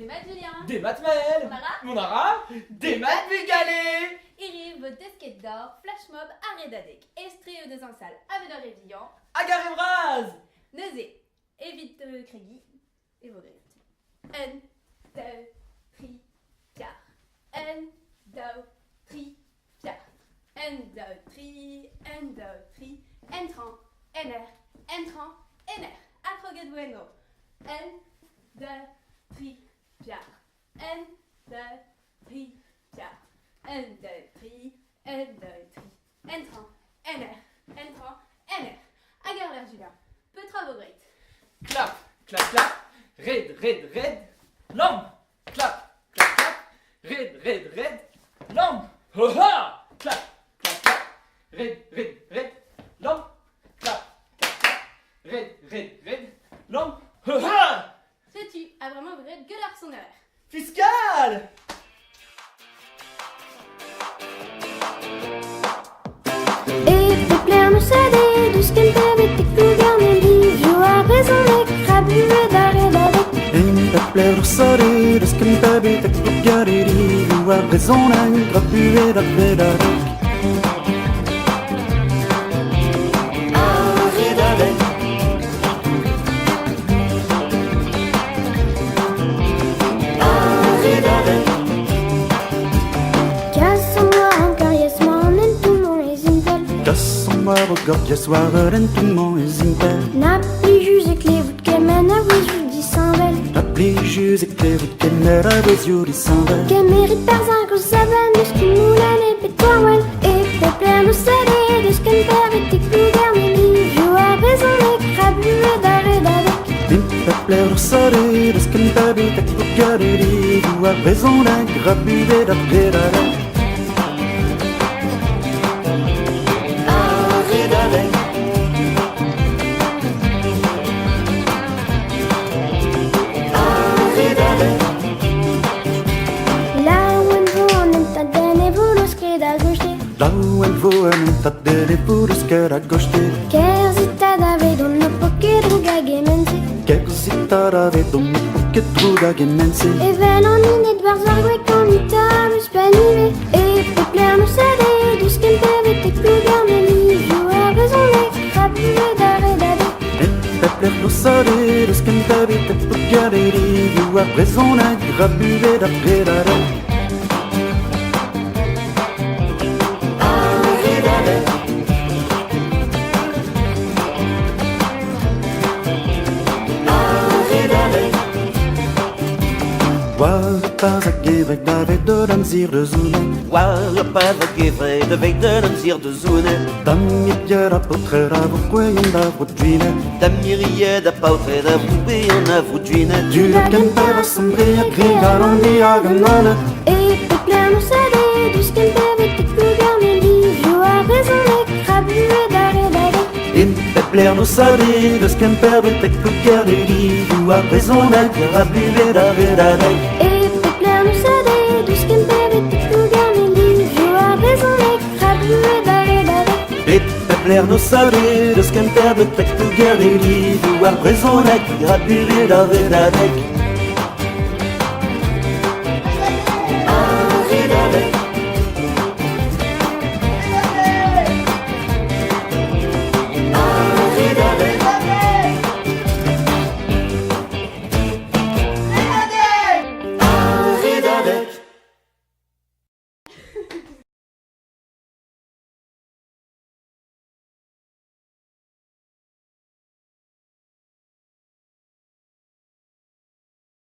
Des maths Julien. Des maths Maël. Monara. Des maths Bugalé. Iriv, Desket d'or, Flash Mob, Aredadek, Estreo de Zansal, Avedor et Villan, Agar et Braz. Neuzé, Évite Craigie, et vos N, 2, 3, 4. N, 2, 3, 4. N, 2, 3, N, 2, 3, N30, NR, N30, NR. Acroget bueno. N, 2, 3, 4. N, 2, 3, 4. N, 2, 3, N, 2, 3, N30, NR, N30, NR. Agar l'air Julien. Peu travaux great. Clap, clap, clap. Red, red, red. Lampe. Clap, clap, clap. Red, red, red. Lampe. Ho ha. Clap, clap, clap. Red, red, red. Lampe. Clap, clap, clap. Red, red, red. Lampe. Ho ha. Sais-tu, a vraiment vrai gueuler son erreur. Fiscal. Epiplerno sade, du skentavete kugarne livio a raisonne, crabue dare dare. Epiplerno sade, du skentavete kugarne livio a raisonne, crabue dare dare. Gorgeous waren tout mon zintel. Na plijus ek levout kemen a wez ju di sanvel. Na plijus ek levout kemen a wez ju di sanvel. Kemerit per zan gos saban deus ken moulan e petoarwell. E pepler no sade deus ken pervet e kougar me livio a rezon e crabue dare dadek. Pepler no sade deus ken pervet e kougar me livio a rezon e crabue dare dadek. Tadere puruscher a goste. Kerzita dave donno poche druga gemense. Kerzita dave donno poche druga gemense. E venon in et barzargue comitabus panive. E pepler no sade, dus kentavete kugar me livio a raison e crabue dare dade. E pepler no sade, dus kentavete kugar me livio a raison e crabue dare dade. Pas a gevrek da ve de dan zir de zoune. War pas a gevrek da ve de dan zir de zoune. Dam mietje da potre da vokweyon da vodjine. Dam mirie da pautre da vokweyon da vodjine. Du da kemper a sombre a grigar an di a ganane. E pepler no sade, dus kentavete kugar me livio a raison e crabue dare dade. In pepler no sade, dus kemper vete kugar me livio a raison e crabue dare dade. No sade, dus kentavete kugar me livio a raison e crabue dare dade. Et pepler no sade, dus kemper vete kugar me livio a raison e crabue dare dade.